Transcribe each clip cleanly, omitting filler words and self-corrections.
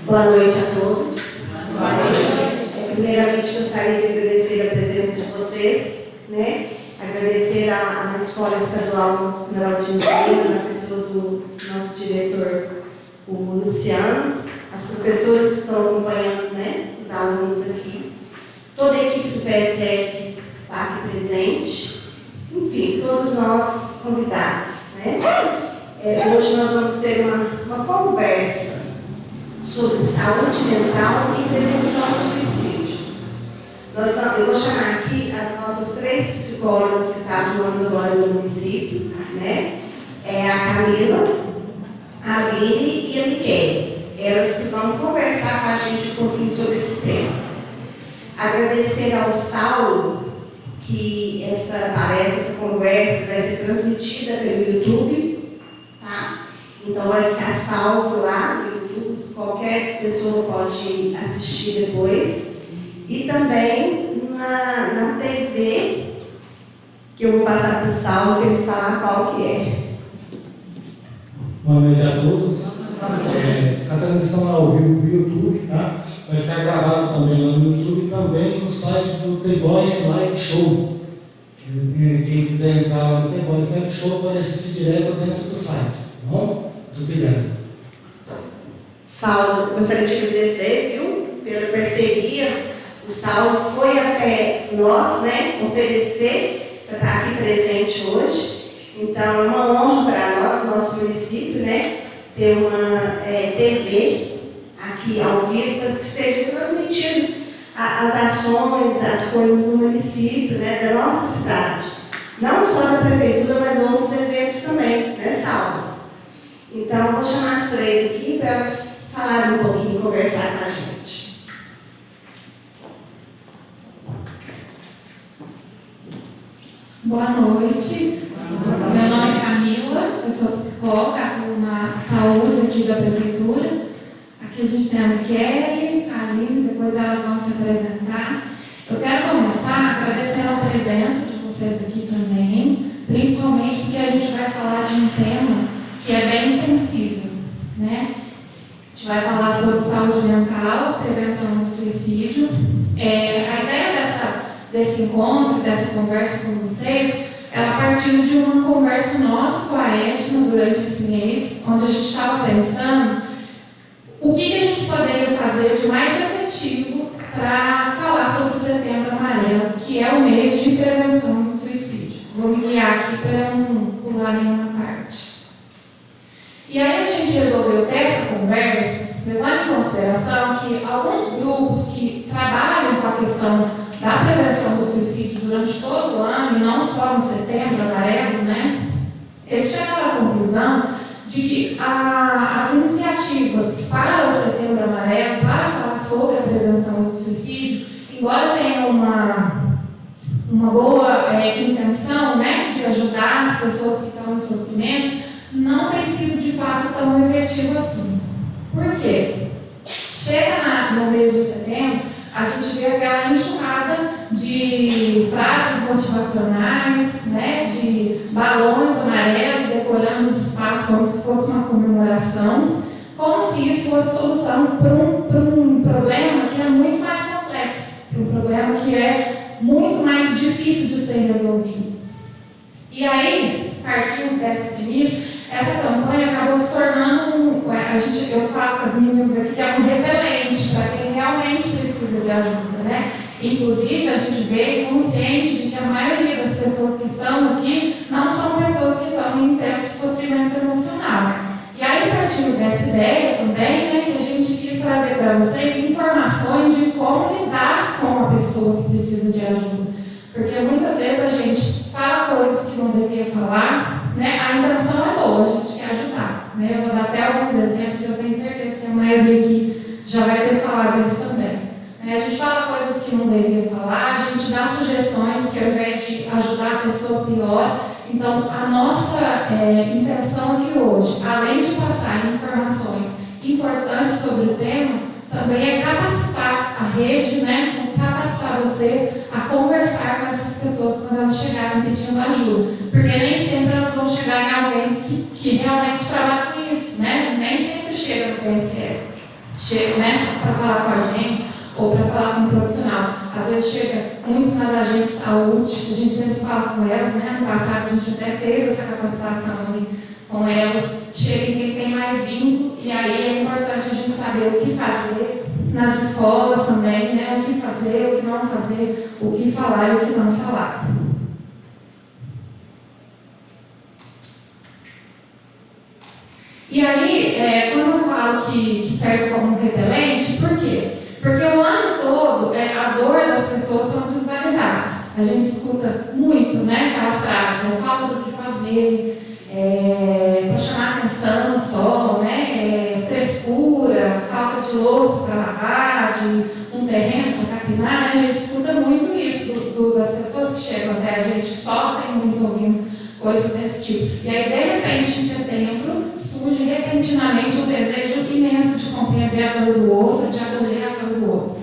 Boa noite a todos. Boa noite. Primeiramente, gostaria de agradecer a presença de vocês, né? Agradecer à Escola Estadual Manuel de Medina, na pessoa do nosso diretor, o Luciano, as professoras que estão acompanhando, né? Os alunos aqui, toda a equipe do PSF está aqui presente, enfim, todos nós convidados, né? Hoje nós vamos ter uma conversa sobre saúde mental e prevenção do suicídio. Eu vou chamar aqui as nossas 3 psicólogas que estão atuando agora no município, né? A Camila, a Aline e a Miquele. Elas que vão conversar com a gente um pouquinho sobre esse tema. Agradecer ao Saulo que essa palestra, essa conversa vai ser transmitida pelo YouTube, tá? Então vai ficar salvo lá no YouTube, qualquer pessoa pode assistir depois. E também na TV, que eu vou passar para o Saulo para ele falar qual que é. Boa noite a todos. A transmissão ao vivo do YouTube, tá? Vai ficar gravado também lá no YouTube e também no site do The Voice Live Show. Quem quiser entrar lá no The Voice Live Show pode assistir direto dentro do site, tá bom? Muito obrigado. Saulo, gostaria de agradecer, viu, pela parceria. O Saulo foi até nós, né, oferecer para estar aqui presente hoje. Então, é uma honra para nós, nosso município, né, ter uma TV aqui ao vivo, para que seja transmitido as ações, as coisas do município, né, da nossa cidade. Não só da prefeitura, mas outros eventos também, né, Saulo? Então, eu vou chamar as 3 aqui para elas falarem um pouquinho, conversar com a gente. Boa noite. Meu nome é Camila, eu sou psicóloga, atuo na saúde aqui da prefeitura. Aqui a gente tem a Miquele, a Aline, depois elas vão se apresentar. Eu quero começar agradecendo a presença de vocês aqui também, principalmente porque a gente vai falar de um tema que é bem sensível, né? A gente vai falar sobre saúde mental, prevenção do suicídio. A ideia desse encontro, dessa conversa com vocês, ela partiu de uma conversa nossa com a Edna durante esse mês, onde a gente estava pensando o que a gente poderia fazer de mais efetivo para falar sobre o Setembro Amarelo, que é o mês de prevenção do suicídio. Vou me guiar aqui para não pular nenhuma parte. E aí a gente resolveu ter essa conversa, levando em consideração que alguns grupos que trabalham com a questão da prevenção do suicídio durante todo o ano, e não só no Setembro Amarelo, né, eles chegaram à conclusão de que as iniciativas para o Setembro Amarelo, para falar sobre a prevenção do suicídio, embora tenham uma boa intenção, né, de ajudar as pessoas que estão em sofrimento, não tem sido de fato tão efetivo assim. Por quê? Chega no mês de setembro, a gente vê aquela enxurrada de frases motivacionais, né, de balões amarelos decorando os espaços como se fosse uma comemoração, como se isso fosse solução para um problema que é muito mais complexo, para um problema que é muito mais difícil de ser resolvido. E aí, partindo dessa premissa, essa campanha acabou se tornando eu falo com as meninas aqui que é um repelente para quem realmente precisa de ajuda, né? Inclusive, a gente veio consciente de que a maioria das pessoas que estão aqui não são pessoas que estão em intenso sofrimento emocional. E aí, partindo dessa ideia também, né, que a gente quis trazer para vocês informações de como lidar com a pessoa que precisa de ajuda. Porque muitas vezes a gente fala coisas que não devia falar, né? A intenção é boa, a gente quer ajudar, né? Eu vou dar até alguns exemplos, eu tenho certeza que a maioria aqui já vai ter falado isso também. A gente fala coisas que não devia falar, a gente dá sugestões que ao invés de ajudar a pessoa pior. Então, a nossa intenção aqui hoje, além de passar informações importantes sobre o tema, também é capacitar a rede, né? Capacitar vocês a conversar com essas pessoas quando elas chegarem pedindo ajuda. Porque nem sempre elas vão chegar em alguém que realmente trabalha com isso, né? Nem sempre chega no PSF. chegam, né, para falar com a gente ou para falar com um profissional. Às vezes chega muito nas agências de saúde, a gente sempre fala com elas, né? No passado a gente até fez essa capacitação ali com elas, chega em quem tem mais vínculo, e aí é importante a gente saber o que fazer nas escolas também, né? O que fazer, o que não fazer, o que falar e o que não falar. E aí, quando eu falo que serve como um repelente, por quê? Porque o ano todo, a dor das pessoas são desvalidadas. A gente escuta muito, né, aquelas frases, falta do que fazer, para chamar atenção só, né, frescura, falta de louça para lavar, de um terreno para capinar, né, a gente escuta muito isso das pessoas que chegam até a gente, sofrem muito ouvindo coisas desse tipo. E aí, de repente, em setembro, surge repentinamente um desejo imenso de compreender a dor do outro, de acolher a dor do outro.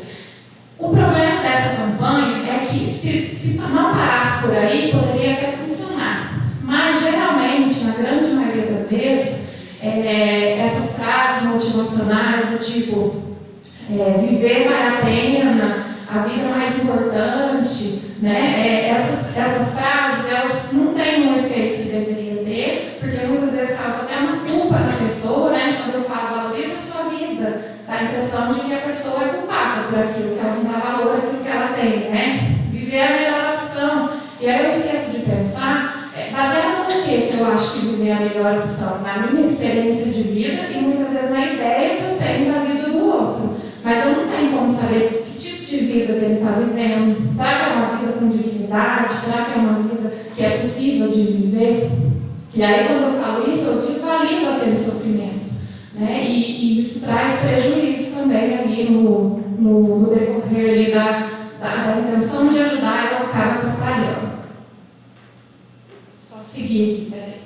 O problema dessa campanha é que, se não parasse por aí, poderia até funcionar. Mas, geralmente, na grande maioria das vezes, essas frases motivacionais do tipo viver vale a pena, a vida é mais importante, né? Essas frases, elas não têm o efeito que deveria ter, porque muitas vezes causa até uma culpa na pessoa, né? Quando eu falo valoriza a sua vida, dá a impressão de que a pessoa é culpada por aquilo, que ela não dá valor àquilo que ela tem, né? Viver é a melhor opção. E aí eu esqueço de pensar, baseado no que eu acho que viver é a melhor opção? Na minha experiência de vida e muitas vezes na ideia que eu tenho da vida do outro. Mas eu não tenho como saber que tipo de vida que ele está vivendo. Será que é uma vida com dignidade? Será que é uma vida que é possível de viver? E aí, quando eu falo isso, eu desvalido aquele sofrimento, né? E isso traz prejuízo também ali no decorrer ali da intenção de ajudar, eu acabo atrapalhando. Só seguir aqui, peraí.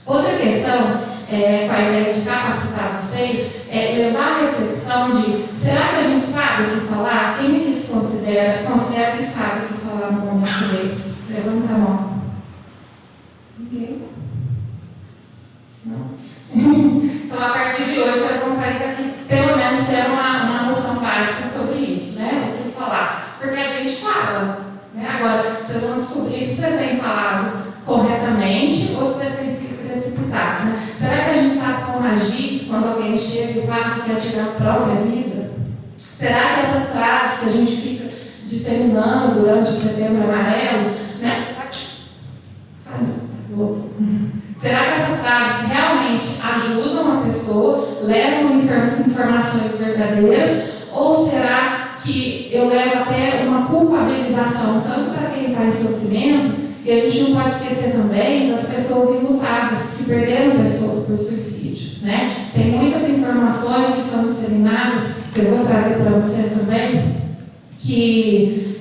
Outra questão, com a ideia de capacitar vocês, é levar a reflexão de: será que a gente sabe o que falar? Quem aqui se considera que sabe o que falar no momento desse? Levanta a mão. Ninguém? Não? Então, a partir de hoje, vocês vão sair daqui, pelo menos, ter uma noção básica sobre isso, né? O que falar. Porque a gente fala, né? Agora, vocês vão descobrir se vocês têm falado corretamente ou se vocês têm sido precipitados, né? Será que a gente sabe como agir quando alguém chega e fala que quer tirar a própria vida? Será que essas frases que a gente fica disseminando durante o Setembro Amarelo, né? Será que essas frases realmente ajudam a pessoa, levam informações verdadeiras, ou será que eu levo até uma culpabilização tanto para quem está em sofrimento? E a gente não pode esquecer também das pessoas enlutadas, que perderam pessoas por suicídio, né? Tem muitas informações que são disseminadas, que eu vou trazer para vocês também, que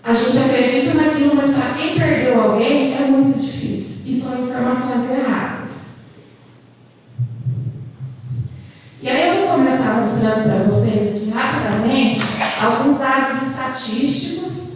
a gente acredita naquilo, mas para quem perdeu alguém é muito difícil. E são informações erradas. E aí eu vou começar mostrando para vocês aqui rapidamente alguns dados estatísticos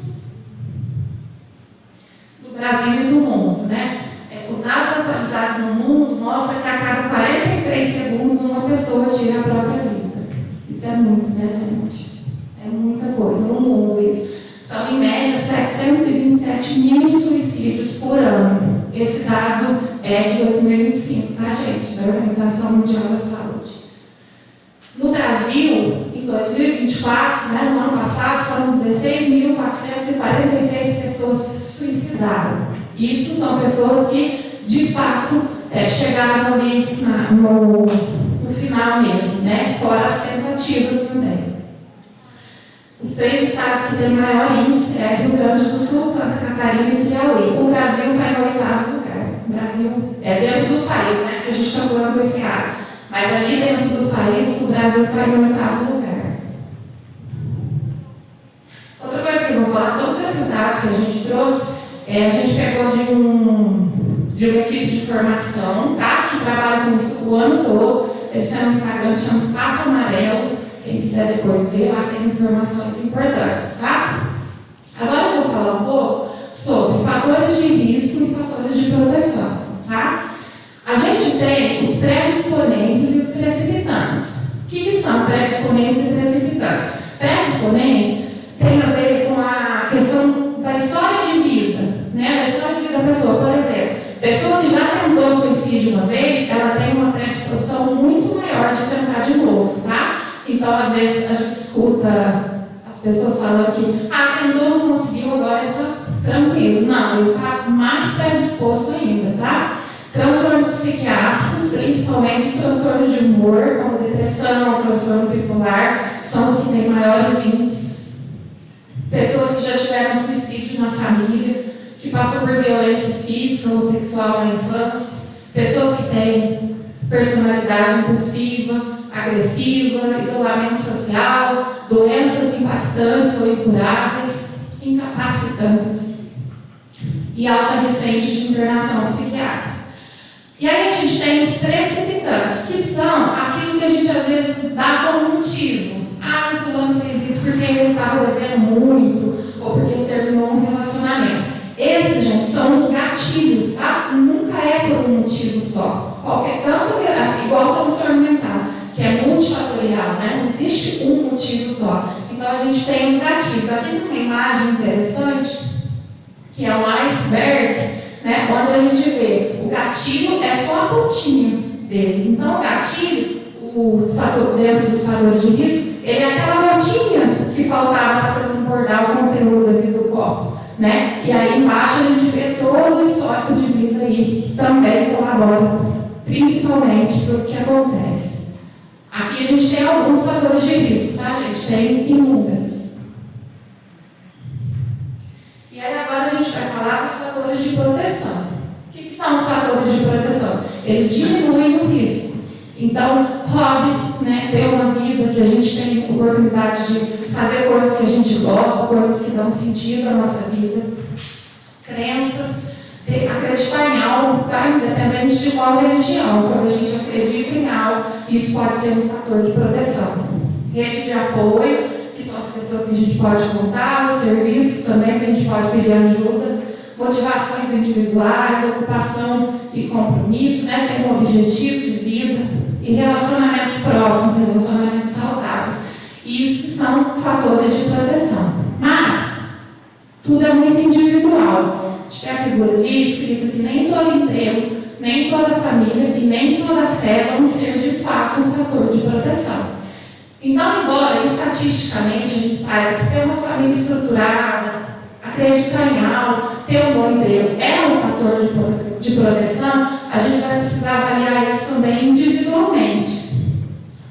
do Brasil e do mundo, né? Os dados atualizados no mundo mostram que a cada 43 segundos uma pessoa tira a própria vida. Isso é muito, né, gente? É muita coisa no mundo isso. São, em média, 727 mil suicídios por ano. Esse dado é de 2025, tá, gente? Da Organização Mundial da Saúde. No Brasil, em 2024, né, no ano passado, foram 16.446 pessoas que se suicidaram. Isso são pessoas que, de fato, chegaram ali no final mesmo, né? Fora as tentativas também. Os 3 estados que têm maior índice é Rio Grande do Sul, Santa Catarina e Piauí. O Brasil está em 8º lugar. O Brasil é dentro dos países, né? Que a gente está falando desse ar. Mas ali dentro dos países, o Brasil está em 8º lugar. Outra coisa que eu vou falar, todos esses dados que a gente trouxe, a gente pegou de uma equipe de formação, tá? Que trabalha com isso o ano todo. Esse é no Instagram, chama Espaço Amarelo. Quem quiser depois ver, lá tem informações importantes, tá? Agora eu vou falar um pouco sobre fatores de risco e fatores de proteção, tá? A gente tem os predisponentes e os precipitantes. O que são predisponentes e precipitantes? Predisponentes tem a ver com a questão da história de vida, né? Da história de vida da pessoa. Por exemplo, pessoa que já tentou suicídio uma vez, ela tem uma predisposição muito maior de tentar de novo, tá? Então, às vezes, a gente escuta as pessoas falando que tentou, não conseguiu, agora ele está tranquilo. Não, ele está mais predisposto ainda, tá? Transtornos psiquiátricos, principalmente os transtornos de humor, como depressão, transtorno bipolar, são os que têm maiores índices. Pessoas que já tiveram suicídio na família, que passou por violência física ou sexual na infância, pessoas que têm personalidade impulsiva, agressiva, isolamento social, doenças impactantes ou incuráveis, incapacitantes e alta recente de internação psiquiátrica. E aí a gente tem os precipitantes, que são aquilo que a gente às vezes dá como motivo. Fulano fez isso porque ele estava bebendo muito, ou porque ele terminou um relacionamento. Esses, gente, são os gatilhos, tá? Nunca é por um motivo só. Igual o transtorno mental, que é multifatorial, né? Não existe um motivo só. Então a gente tem os gatilhos. Aqui tem uma imagem interessante, que é um iceberg, né? Onde a gente vê o gatilho é só a pontinha dele. Então o gatilho, dentro dos fatores de risco, ele é aquela gotinha que faltava para transbordar o conteúdo ali do copo, né? E aí embaixo a gente vê todo o histórico de vida aí, que também colabora, principalmente para o que acontece. Aqui a gente tem alguns fatores de risco, tá, gente? Tem inúmeros. E aí agora a gente vai falar dos fatores de proteção. O que são os fatores de proteção? Eles diminuem o risco. Então, hobbies, né, ter uma vida que a gente tem oportunidade de fazer coisas que a gente gosta, coisas que dão sentido à nossa vida. Crenças, acreditar em algo, tá? Independente de qual religião. Quando a gente acredita em algo, isso pode ser um fator de proteção. Rede de apoio, que são as pessoas que a gente pode contar, os serviços também que a gente pode pedir ajuda. Motivações individuais, ocupação e compromisso, né? Ter um objetivo de vida. E relacionamentos próximos, relacionamentos saudáveis. Isso são fatores de proteção. Mas, tudo é muito individual. A gente tem a figura ali escrita que nem todo emprego, nem toda família e nem toda fé vão ser de fato um fator de proteção. Então, embora estatisticamente a gente saiba que ter uma família estruturada, acreditar em algo, ter um bom emprego é um fator de proteção, a gente vai precisar avaliar isso também individualmente.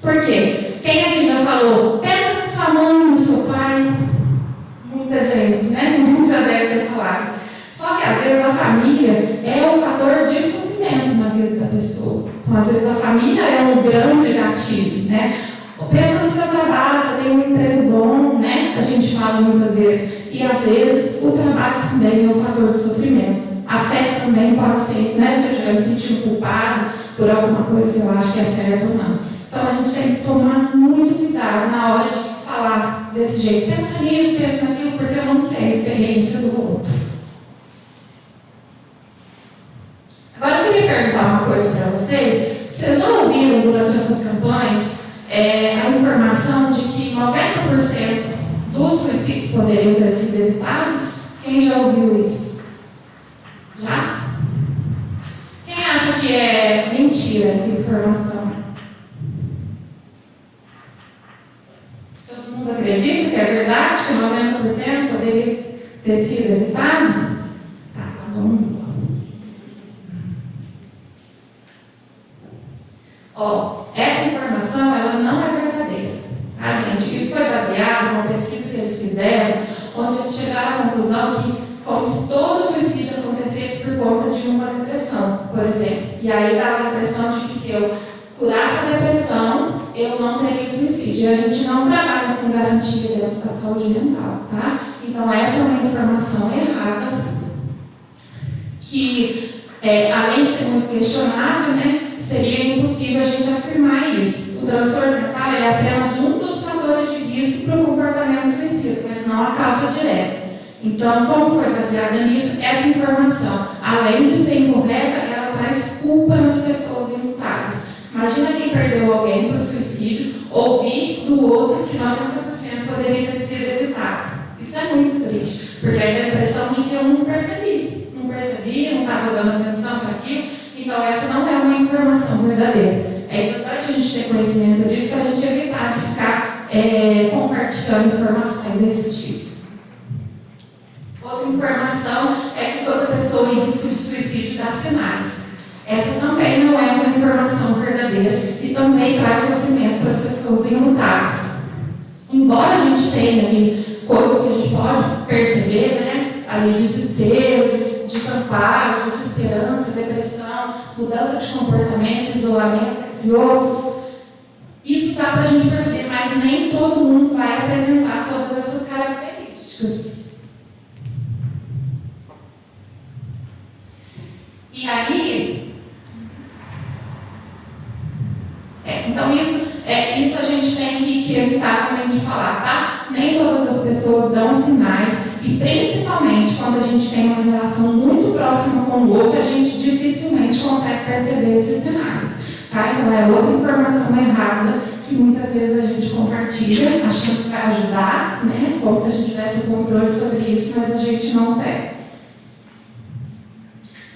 Por quê? Quem aqui já falou, pensa na sua mãe, no seu pai? Muita gente, né? Já deve ter falado. Só que às vezes a família é um fator de sofrimento na vida da pessoa. Então, às vezes a família é um grande gatilho, né? Pensa no seu trabalho, você tem um emprego bom, né? A gente fala muitas vezes. E às vezes o trabalho também é um fator de sofrimento. A fé também pode ser, né? Se eu estiver me sentindo culpado por alguma coisa que eu acho que é certa ou não. Então a gente tem que tomar muito cuidado na hora de falar desse jeito. Pensa nisso, pensa naquilo, porque eu não sei a experiência do outro. Agora eu queria perguntar uma coisa para vocês. Vocês já ouviram durante essas campanhas a informação de que 90% dos suicídios poderiam ter sido evitados? Quem já ouviu isso? Já? Quem acha que é mentira essa informação? Todo mundo acredita que é verdade, que 90% poderia ter sido evitado? Tá, vamos lá. Essa informação ela não é verdadeira. Tá, gente? Isso foi baseado numa pesquisa que eles fizeram, onde eles chegaram à conclusão que, como se todo suicídio acontecesse por conta de uma depressão, por exemplo. E aí dava a impressão de que se eu curasse a depressão, eu não teria suicídio. E a gente não trabalha com garantia dentro da saúde mental, tá? Então essa é uma informação errada, que além de ser muito questionável, né, seria impossível a gente afirmar isso. O transtorno mental é apenas um dos fatores de risco para o comportamento suicida, mas não a causa direta. Então, como foi baseada nisso, essa informação, além de ser incorreta, ela traz culpa nas pessoas imputadas. suicídio, ouvir do outro que 90% poderia ter sido evitado. Isso é muito triste, porque é a impressão de que eu não percebi, não estava dando atenção para aquilo, então essa não é uma informação verdadeira. É importante a gente ter conhecimento disso para a gente evitar de ficar compartilhando informações desse tipo. Outra informação é que toda pessoa em risco de suicídio dá sinais. Essa também não é uma informação verdadeira e também traz sofrimento para as pessoas enlutadas. Embora a gente tenha ali coisas que a gente pode perceber, né? Ali desespero, desamparo, desesperança, depressão, mudança de comportamento, isolamento, entre outros. Isso dá para a gente perceber, mas nem todo mundo vai apresentar todas essas características. E aí, então isso a gente tem que evitar também de falar, tá? Nem todas as pessoas dão sinais e principalmente quando a gente tem uma relação muito próxima com o outro, a gente dificilmente consegue perceber esses sinais, tá? Então é outra informação errada que muitas vezes a gente compartilha, achando que vai ajudar, né? Como se a gente tivesse o controle sobre isso, mas a gente não tem.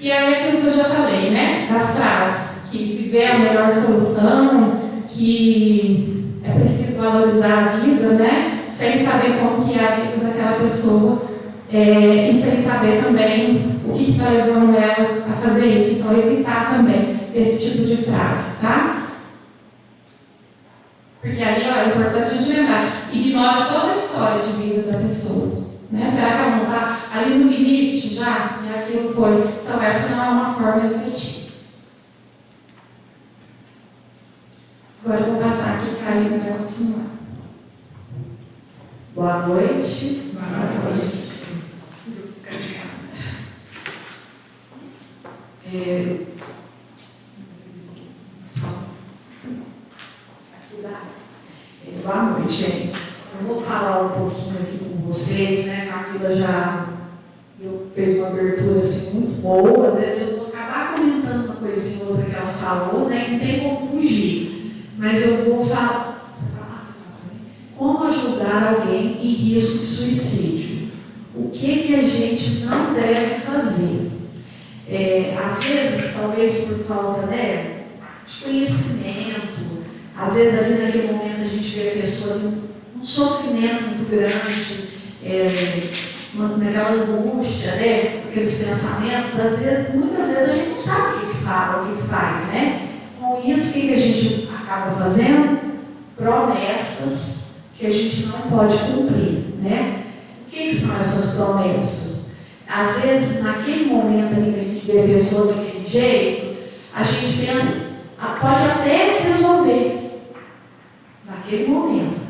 E aí aquilo que eu já falei, né? Das frases, que viver é a melhor solução, que é preciso valorizar a vida, né? Sem saber como que é a vida daquela pessoa e sem saber também o que está levando ela a fazer isso. Então, evitar também esse tipo de frase, tá? Porque ali, ó, é importante a gente lembrar, ignora toda a história de vida da pessoa. Né? Será que ela não está ali no limite já? E aquilo foi. Então, essa não é uma forma efetiva. Agora eu vou passar aqui, Caio, para continuar. Boa noite. Boa noite. Boa noite, gente. Eu vou falar um pouquinho aqui com vocês, né? A Camila já fez uma abertura assim, muito boa. Às vezes eu vou acabar comentando uma coisinha ou outra que ela falou, né? Não tem como fugir. Mas eu vou falar como ajudar alguém em risco de suicídio. O que a gente não deve fazer? Às vezes, talvez por falta, né, de conhecimento, às vezes ali naquele momento a gente vê a pessoa num sofrimento muito grande, naquela angústia, né, aqueles pensamentos, muitas vezes a gente não sabe o que fala, o que faz, né? Com isso, o que a gente acaba fazendo? Promessas que a gente não pode cumprir, né? O que são essas promessas? Às vezes, naquele momento ali que a gente vê a pessoa daquele jeito, a gente pensa, pode até resolver naquele momento.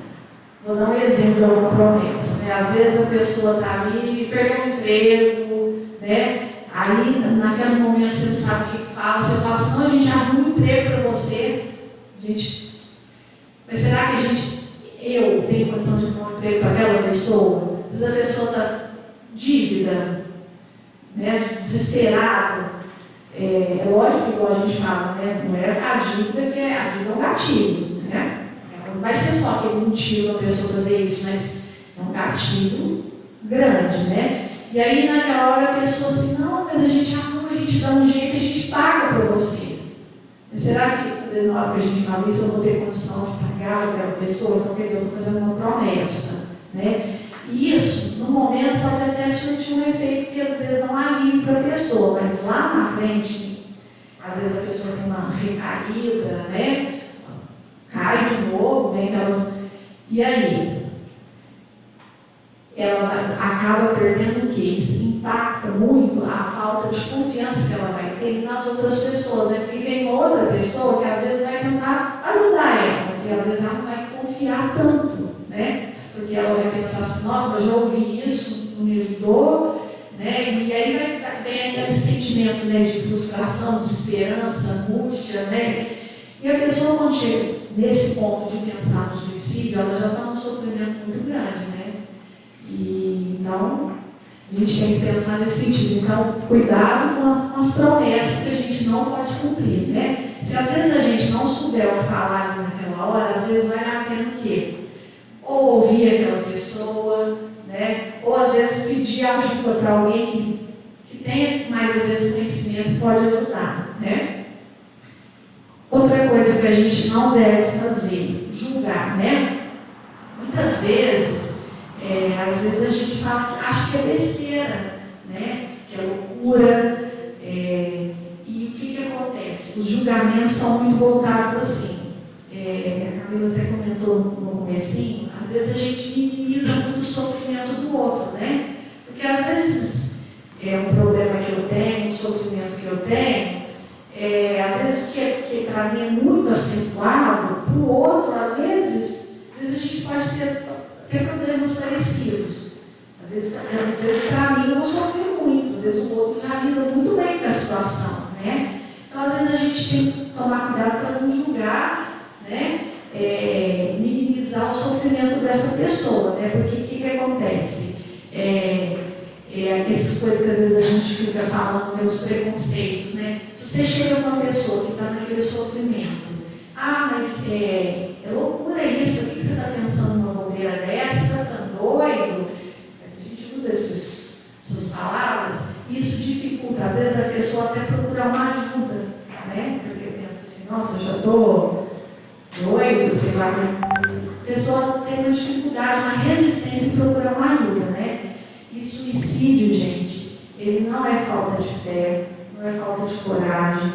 Vou dar um exemplo de uma promessa, né? Às vezes a pessoa está ali, perdeu um emprego, né? Aí, naquele momento, você não sabe o que fala, você fala assim, não, a gente arruma um emprego para você. Mas será que eu tenho condição de arrumar um emprego para aquela pessoa? Às vezes a pessoa está dívida, né? Desesperada. É lógico que, igual a gente fala, né? Não é a dívida que a dívida é um gatilho, né? Não vai ser só aquele motivo a pessoa fazer isso, mas é um gatilho grande, né? E aí, naquela hora, a pessoa assim, não, mas a gente arruma, a gente dá um jeito, a gente paga para você. Mas será que, às vezes, na hora que a gente fala isso, eu vou ter condição de pagar aquela pessoa? Então, quer dizer, eu estou fazendo uma promessa, né? E isso, no momento, pode até surtir um efeito que, às vezes, não alivia para a pessoa, mas lá na frente, às vezes a pessoa tem uma recaída, né? Cai de novo, né? E aí? Ela acaba perdendo o quê? Isso impacta muito a falta de confiança que ela vai ter nas outras pessoas, né? Porque vem outra pessoa que às vezes vai tentar ajudar ela, e às vezes ela não vai confiar tanto, né? Porque ela vai pensar assim, nossa, eu já ouvi isso, não me ajudou, né? E aí vem aquele sentimento, né, de frustração, desesperança, angústia, né? E a pessoa, quando chega nesse ponto de pensar no suicídio, ela já está num sofrimento muito grande, né? E então, a gente tem que pensar nesse sentido. Então, cuidado com as promessas que a gente não pode cumprir, né? Se às vezes a gente não souber o que falar naquela hora, às vezes vale a pena o quê? Ou ouvir aquela pessoa, né? Ou às vezes pedir ajuda para alguém que tenha mais, às vezes, conhecimento pode ajudar, né? Outra coisa que a gente não deve fazer, julgar, né? Muitas vezes, às vezes a gente fala que acha que é besteira, né? Que é loucura, e o que acontece? Os julgamentos são muito voltados assim. A Camila até comentou no comecinho, às vezes a gente minimiza muito o sofrimento do outro, né? Porque às vezes um problema que eu tenho, um sofrimento que eu tenho, às vezes o que para mim é muito acentuado, para o outro, às vezes a gente pode ter problemas parecidos. Às vezes para mim eu vou sofrer muito, às vezes o outro já lida muito bem com a situação, né? Então às vezes a gente tem que tomar cuidado para não julgar, né? Minimizar o sofrimento dessa pessoa, né? Porque o que acontece? Essas coisas que às vezes a gente fica falando, meus preconceitos, né? Se você chega com uma pessoa que está naquele sofrimento, mas é loucura isso, por que você está pensando numa bobeira dessa? Você está ficando doido? A gente usa essas palavras, e isso dificulta, às vezes a pessoa até procura uma ajuda, né? Porque pensa assim, nossa, eu já estou doido, sei lá, a pessoa tem uma dificuldade, uma resistência em procurar uma ajuda, né? E suicídio, gente, ele não é falta de fé, não é falta de coragem,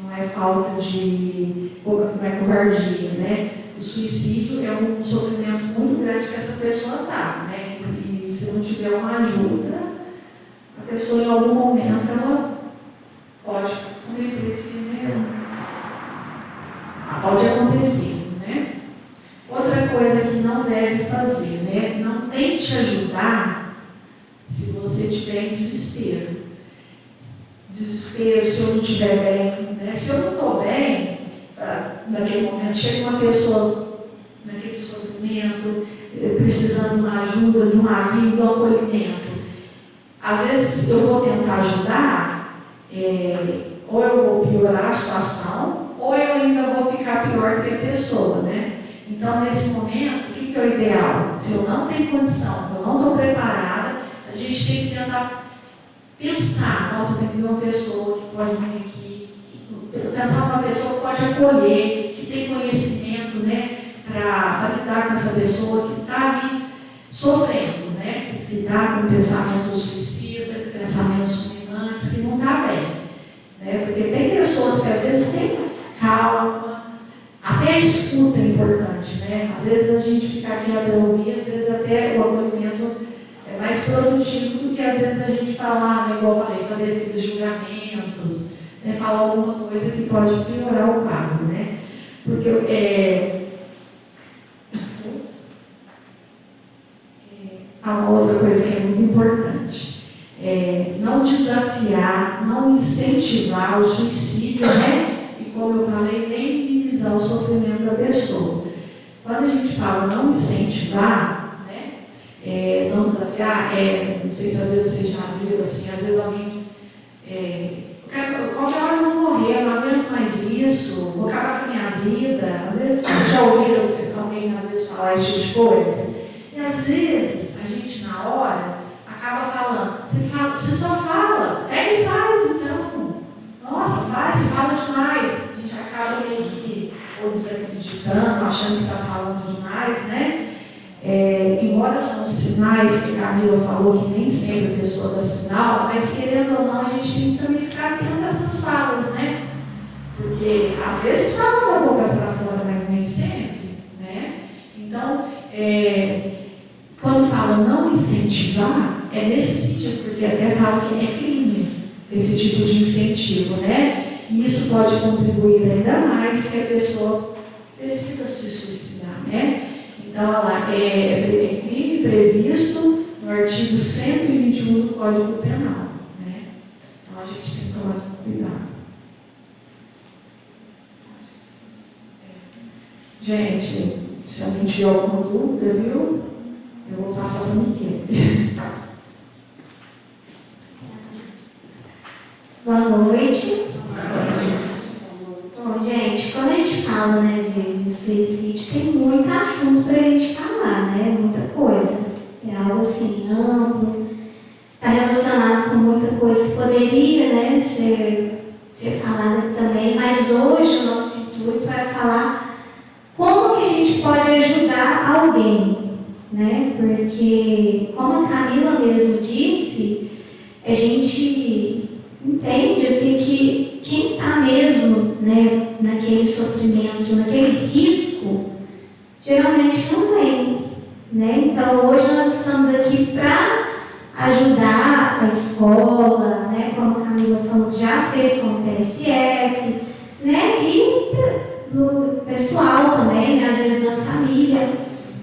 não é falta de, não é covardia, né? O suicídio é um sofrimento muito grande que essa pessoa está, né? E se não tiver uma ajuda, a pessoa em algum momento ela pode cometer esse erro. Pode acontecer, né? Outra coisa que não deve fazer, né? Não tente ajudar se você estiver em desespero. Desespero, se eu não estiver bem, né? Se eu não estou bem, naquele momento, chega uma pessoa naquele sofrimento, precisando de uma ajuda, de um alívio, de um acolhimento. Às vezes eu vou tentar ajudar, ou eu vou piorar a situação, ou eu ainda vou ficar pior que a pessoa, né? Então, nesse momento, o que é o ideal? Se eu não tenho condição, se eu não estou preparada, a gente tem que tentar pensar, nossa, eu tenho que ver uma pessoa que pode vir aqui, pensar numa pessoa que pode acolher, que tem conhecimento, né, para lidar com essa pessoa que está ali sofrendo, né, que está com pensamento suicida, com pensamentos fulminantes, que não está bem. Né, porque tem pessoas que às vezes têm calma, até a escuta é importante, né? Às vezes a gente fica aqui a ouvir, às vezes até o acolhimento é mais produtivo do que às vezes a gente falar, né, igual eu falei, fazer aqueles julgamentos, né, falar alguma coisa que pode piorar o quadro, né? Porque há uma outra coisa que é muito importante. Não desafiar, não incentivar o suicídio, né? E como eu falei, nem minimizar o sofrimento da pessoa. Quando a gente fala não incentivar, né? Não desafiar, não sei se às vezes vocês já viram assim, às vezes alguém qualquer hora eu vou morrer, eu não aguento mais isso, vou acabar com a minha vida. Às vezes vocês já ouviram alguém às vezes falar esse tipo de coisa. E às vezes a gente na hora acaba falando, você só fala, pega e faz então. Nossa, fala demais. A gente acaba meio que ou desacreditando, achando que está falando demais, né? Embora são sinais que a Camila falou que nem sempre a pessoa dá sinal, mas querendo ou não, a gente tem que também ficar atento a essas falas, né? Porque às vezes fala da boca para fora, mas nem sempre, né? Então, quando fala não incentivar, é nesse sentido, porque até fala que é crime esse tipo de incentivo, né? E isso pode contribuir ainda mais que a pessoa decida se suicidar, né? Então, olha lá, é crime previsto no artigo 121 do Código Penal, né? Então, a gente tem que tomar cuidado. Gente, se alguém tiver alguma dúvida, viu? Eu vou passar para o Miquel. Boa noite. Bom, gente, quando a gente fala, né, de suicídio, tem muito assunto para a gente falar, né? Muita coisa. É algo assim amplo, está relacionado com muita coisa que poderia, né, ser falada também, mas hoje o nosso intuito é falar como que a gente pode ajudar alguém, né? Porque, como a Camila mesmo disse, a gente entende assim, que quem está mesmo, né, naquele sofrimento, naquele risco, geralmente não vem, né? Então, hoje nós estamos aqui para ajudar a escola, né, como a Camila falou, já fez com o PSF, né, e no pessoal também, né, às vezes na família,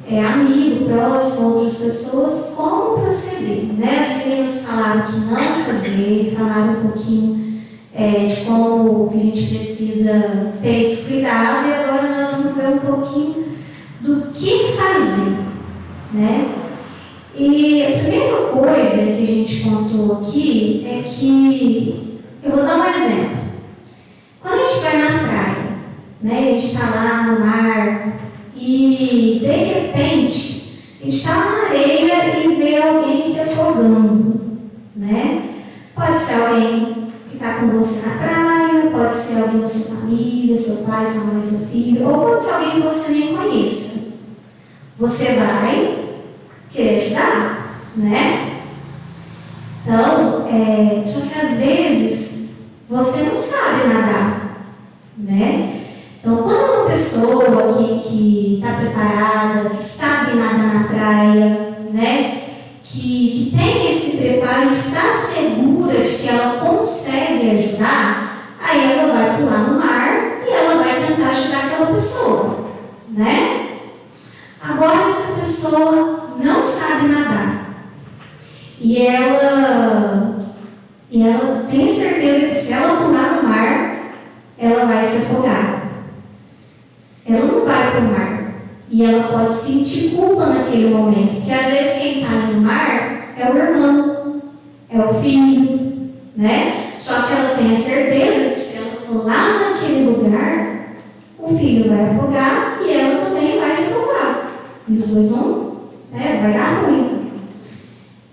amigo, próximo, outras pessoas, como proceder, né? As meninas falaram que não fazer, falaram um pouquinho de como que a gente precisa ter esse cuidado, e agora nós vamos ver um pouquinho do que fazer, né? E a primeira coisa que a gente contou aqui é que, eu vou dar um exemplo. Quando a gente vai na praia, né, a gente está lá no mar e, de repente, a gente está na areia e vê alguém se afogando, né? Pode ser alguém que está com você na praia, pode ser alguém da sua família, seu pai, sua mãe, seu filho, ou pode ser alguém que você nem conheça. Você vai querer ajudar, né? Então, só que às vezes você não sabe nadar, né? Então, quando uma pessoa que está preparada, que sabe nadar na praia, né? Que tem esse preparo, está segura de que ela consegue ajudar, aí ela vai pular no mar e ela vai tentar ajudar aquela pessoa, né? Agora, essa pessoa não sabe nadar e ela tem certeza que se ela pular no mar, ela vai se afogar. Ela não vai para o mar e ela pode sentir culpa naquele momento, porque às vezes quem está no mar é o irmão, é o filho, né? Só que ela tem a certeza que se ela for lá naquele lugar, o filho vai afogar e ela também vai se afogar. E os dois vão, né, vai dar ruim.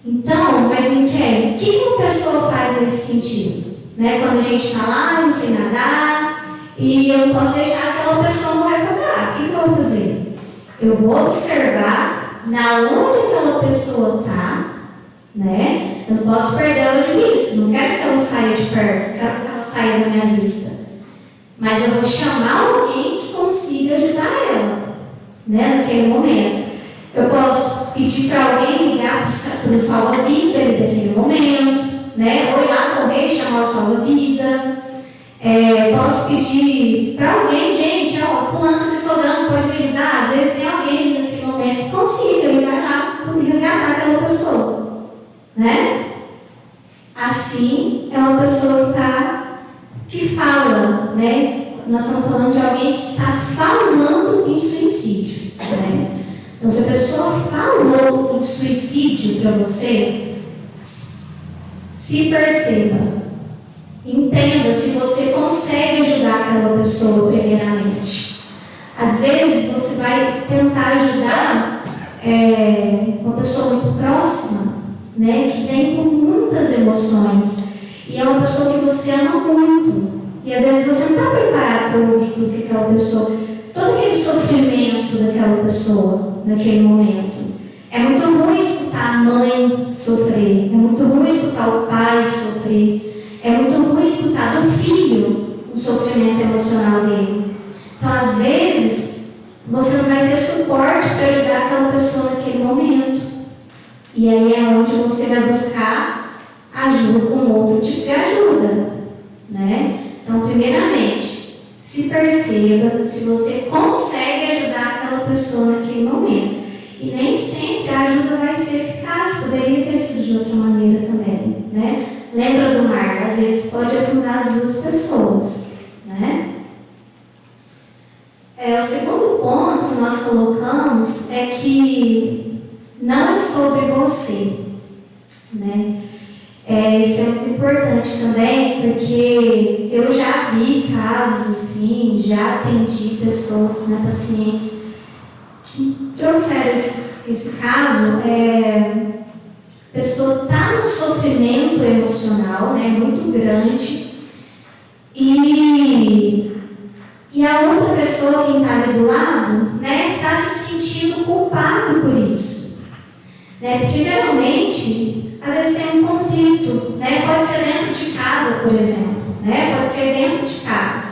Então, mas em quem? O que uma pessoa faz nesse sentido? Né? Quando a gente está lá, eu não sei nadar, e eu não posso deixar aquela pessoa morrer afogada. O que eu vou fazer? Eu vou observar na onde aquela pessoa está, né? Eu não posso perder ela de vista. Não quero que ela saia de perto, quero que ela saia da minha vista. Mas eu vou chamar alguém que consiga ajudar ela, né? Naquele momento. Eu posso pedir para alguém ligar para o salva-vida naquele momento, né? Ou ir lá correr e chamar o salva-vida. Posso pedir para alguém, gente, fulano está se afogando, pode me ajudar? Às vezes tem alguém naquele momento que consiga, ele vai lá resgatar aquela pessoa, né? Assim, é uma pessoa que fala, né? Nós estamos falando de alguém que está falando em suicídio, né? Então, se a pessoa falou em suicídio para você, se perceba. Entenda se você consegue ajudar aquela pessoa primeiramente. Às vezes você vai tentar ajudar uma pessoa muito próxima, né, que vem com muitas emoções. E é uma pessoa que você ama muito. E às vezes você não está preparado para ouvir tudo que aquela pessoa, todo aquele sofrimento daquela pessoa, naquele momento. É muito ruim escutar a mãe sofrer, é muito ruim escutar o pai sofrer. É muito ruim escutar do filho o sofrimento emocional dele. Então, às vezes, você não vai ter suporte para ajudar aquela pessoa naquele momento. E aí é onde você vai buscar ajuda com outro tipo de ajuda, né? Então, primeiramente, se perceba se você consegue ajudar aquela pessoa naquele momento. E nem sempre a ajuda vai ser eficaz, poderia ter sido de outra maneira também, né? Lembra do mar? Às vezes pode afundar as duas pessoas, né? O segundo ponto que nós colocamos é que não é sobre você, né? Isso é muito importante também, porque eu já vi casos assim, já atendi pessoas, né, pacientes, que trouxeram esse caso. A pessoa está num sofrimento emocional, né, muito grande, e a outra pessoa, quem está ali do lado, né, está se sentindo culpado por isso. Né, porque geralmente, às vezes tem um conflito, né, pode ser dentro de casa, por exemplo, né, pode ser dentro de casa.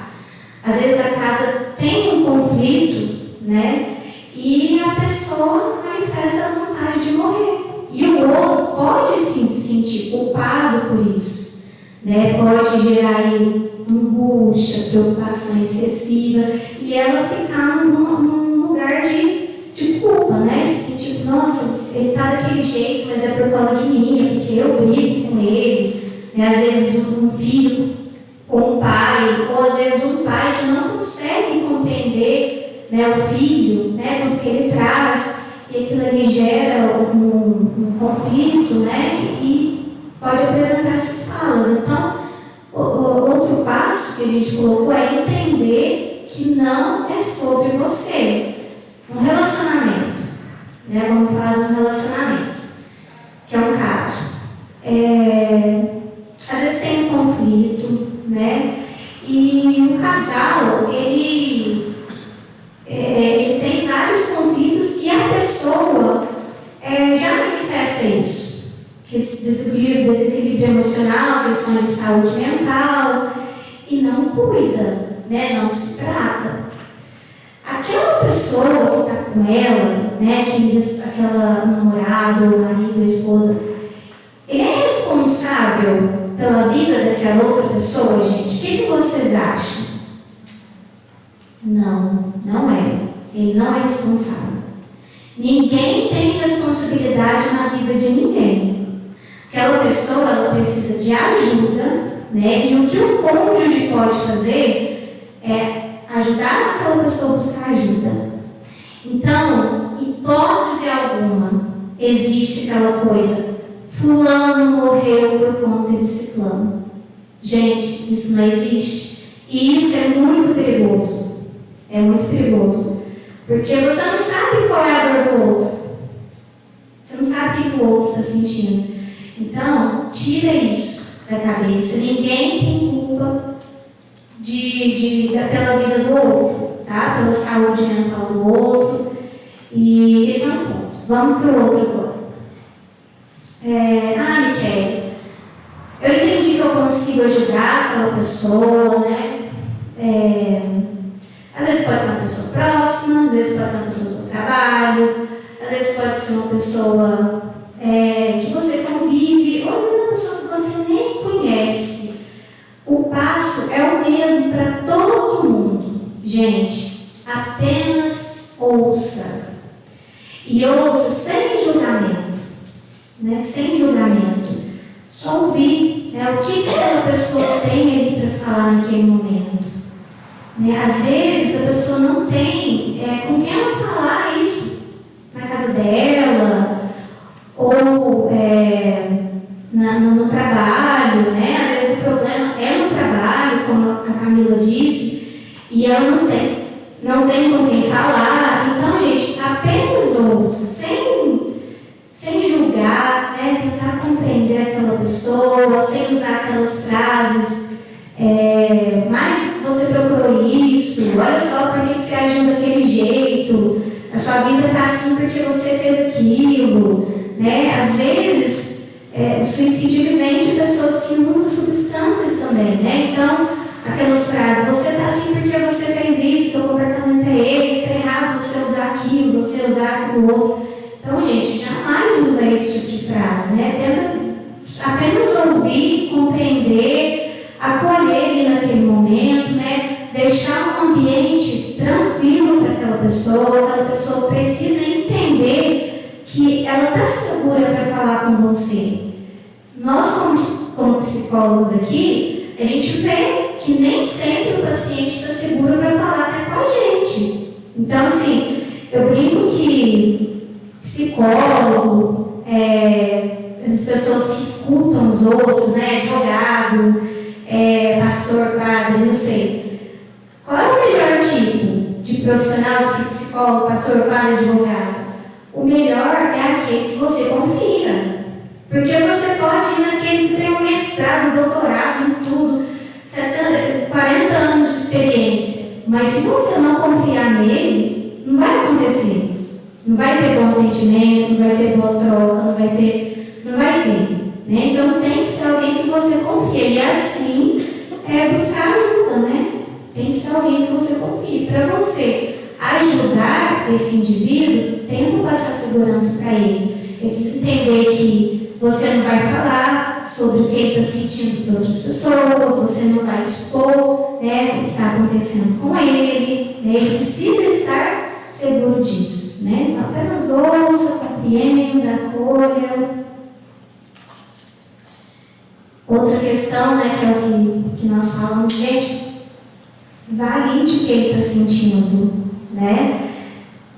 Às vezes a casa tem um conflito, né, e a pessoa manifesta a vontade de morrer. E o outro pode sim se sentir culpado por isso, né? Pode gerar aí angústia, preocupação excessiva, e ela ficar num lugar de culpa, né? Se sentir, nossa, ele está daquele jeito, mas é por causa de mim, é porque eu brigo com ele. Né? Às vezes um filho com o pai, ou às vezes um pai que não consegue compreender, né, o filho, né, tudo que ele traz. E aquilo ali gera um conflito, né? E pode apresentar essas falas. Então, outro passo que a gente colocou é entender que não é sobre você. Um relacionamento, né? Vamos falar de um relacionamento, que é um caso. Às vezes tem um conflito, né? E o casal, ele tem vários conflitos e a pessoa já manifesta isso. Que esse desequilíbrio emocional, questões de saúde mental, e não cuida, né? Não se trata. Aquela pessoa que está com ela, né? Aquela namorada, ou marido, ou esposa, ele é responsável pela vida daquela outra pessoa, gente? O que vocês acham? Não, não é. Ele não é responsável. Ninguém tem responsabilidade na vida de ninguém. Aquela pessoa, ela precisa de ajuda, né? E o que o cônjuge pode fazer é ajudar aquela pessoa a buscar ajuda. Então, hipótese alguma, existe aquela coisa, fulano morreu por conta de ciclano. Gente, isso não existe. E isso é muito perigoso. É muito perigoso. Porque você não sabe qual é a dor do outro. Você não sabe o que o outro está sentindo. Então, tira isso da cabeça. Ninguém tem culpa pela vida do outro, tá? Pela saúde mental do outro. E esse é um ponto. Vamos para o outro agora. Miquel, eu entendi que eu consigo ajudar aquela pessoa, né? Às vezes pode ser uma pessoa próxima, às vezes pode ser uma pessoa do seu trabalho, às vezes pode ser uma pessoa que você convive, ou às vezes uma pessoa que você nem conhece. O passo é o mesmo para todo mundo. Gente, apenas ouça. E ouça sem julgamento. Né? Sem julgamento. Só ouvir, né? O que aquela pessoa tem ali para falar naquele momento. Né? Às vezes a pessoa não tem com quem ela falar isso na casa dela ou no trabalho, né? Às vezes o problema é no trabalho, como a Camila disse, e ela não tem com quem falar. Então, gente, apenas ouça, sem julgar, né? Tentar compreender aquela pessoa, sem usar aquelas frases. Mas você procurou isso, olha só por que você agiu daquele jeito, a sua vida está assim porque você fez aquilo, né? Às vezes o suicídio vem de pessoas que usam substâncias também, né? Então, aquelas frases, você está assim porque você fez isso, seu comportamento é esse, é errado você usar aquilo, você usar aquilo outro. Então, gente, jamais usa esse tipo de frase, né? Tenta apenas ouvir, compreender, acolher ele naquele momento, né? Deixar um ambiente tranquilo para aquela pessoa precisa entender que ela está segura para falar com você. Nós, como psicólogos aqui, a gente vê que nem sempre o paciente está seguro para falar até com a gente. Então, assim, eu brinco que psicólogo, às as pessoas que escutam os outros, né? Advogado, pastor, padre, não sei. Qual é o melhor tipo de profissional, de psicólogo, pastor, padre, advogado? O melhor é aquele que você confia. Porque você pode ir naquele que tem um mestrado, doutorado em tudo, 40 anos de experiência. Mas se você não confiar nele, não vai acontecer. Não vai ter bom atendimento, não vai ter boa troca, não vai ter. Né? Então tem que ser alguém que você confia. E assim buscar ajuda, né? Tem que ser alguém que você confie. Para você ajudar esse indivíduo, tem que passar segurança para ele. Ele precisa entender que você não vai falar sobre o que ele está sentindo para outras pessoas, você não vai expor, né, o que está acontecendo com ele, né? Ele precisa estar seguro disso, né? Apenas ouça, compreenda, acolha. Outra questão, né, que é o que nós falamos, gente, valide o que ele está sentindo, né?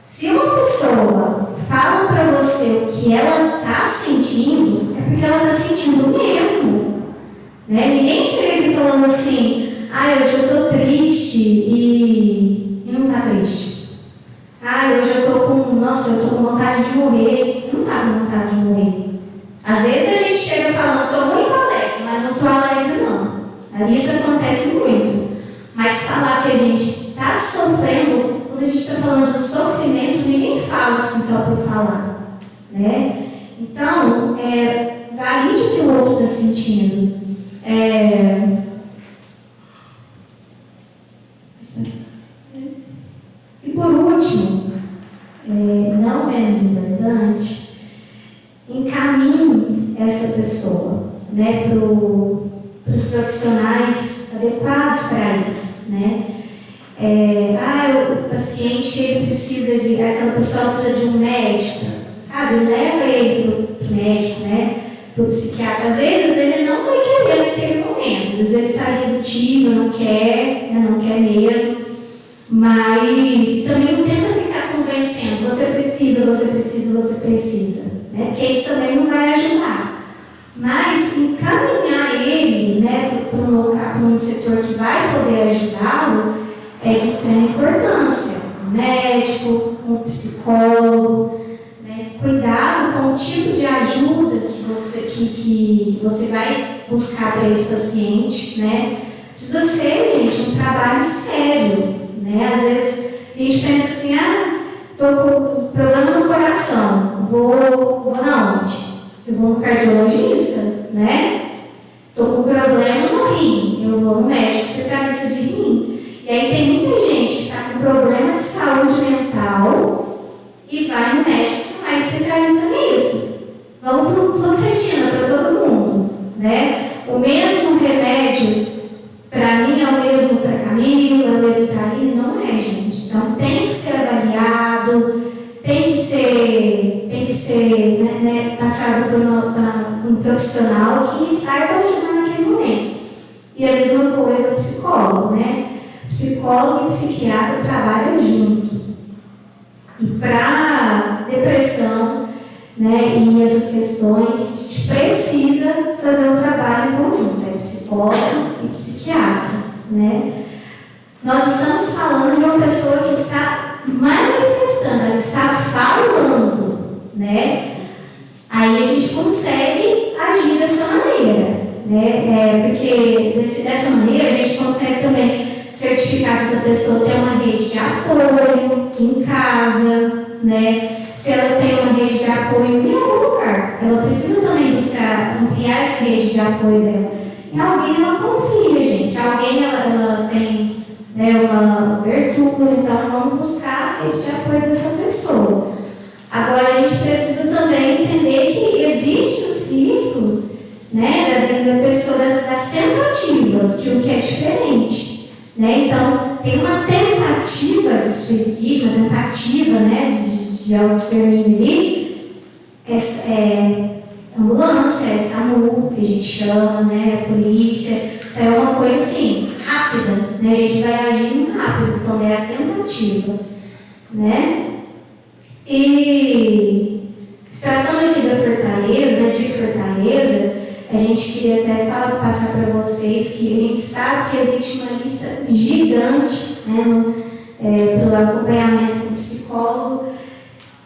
Se uma pessoa fala para você o que ela está sentindo, é porque ela está sentindo mesmo, né? Ninguém chega aqui falando assim, hoje eu estou triste e não está triste. Hoje eu estou com vontade de morrer, não está com vontade de morrer. Às vezes a gente chega falando, estou muito alegre, mas não estou alegre não. Ali isso acontece muito. Mas falar que a gente está sofrendo, quando a gente está falando de um sofrimento, ninguém fala assim só por falar, né? Então, valide o que o outro está sentindo. E por último, não menos importante, encaminhe essa pessoa, né, para os profissionais adequados para isso, né? O paciente precisa de, aquela pessoa precisa de um médico, sabe? Leva ele para o médico, né? Para o psiquiatra. Às vezes ele não vai querer naquele momento, às vezes ele está irritativo, não quer mesmo, mas também não tenta ficar convencendo, você precisa, né? Porque isso também não vai ajudar. Mas encaminhar ele, né, para um setor que vai poder ajudá-lo é de extrema importância. Um médico, um psicólogo, né? Cuidado com o tipo de ajuda que você vai buscar para esse paciente, né? Precisa ser, gente, um trabalho sério, né? Às vezes a gente pensa assim, estou com problema no coração, vou na onde? Eu vou no cardiologista, né? Estou com problema no rim, eu vou no médico especialista de rim. E aí tem muita gente que está com problema de saúde mental e vai no médico que não é especialista nisso. Vamos fluoxetina para todo mundo, né? O mesmo remédio para mim é o mesmo para Camila, é o mesmo para Aline, não é, gente. Então tem que ser avaliado, tem que ser né, passado por um profissional que saiba ajudar naquele momento. E a mesma coisa o psicólogo, né? Psicólogo e psiquiatra trabalham junto. E para depressão, né, e essas questões, a gente precisa fazer um trabalho em conjunto, psicólogo e psiquiatra, né? Nós estamos falando de uma pessoa que está manifestando, ela está falando, né? Aí a gente consegue agir dessa maneira, né? Porque dessa maneira a gente consegue também certificar se essa pessoa tem uma rede de apoio em casa, né? Se ela tem uma rede de apoio em algum lugar, ela precisa também buscar ampliar essa rede de apoio dela. Em alguém ela confia, gente. Alguém ela tem, né, uma abertura, então vamos buscar a rede de apoio dessa pessoa. Agora a gente precisa também entender que existem os riscos, né, da pessoa, das tentativas, que o que é diferente. Né? Então, tem uma tentativa de suicídio, uma tentativa, né, de auto-extermínio ali, ambulância, SAMU, que a gente chama, né, a polícia, é uma coisa assim, rápida, né, a gente vai agindo rápido quando é a tentativa, né? E se tratando aqui da fortaleza, né, de Fortaleza, a gente queria até passar para vocês que a gente sabe que existe uma lista gigante, né, para o acompanhamento com o psicólogo.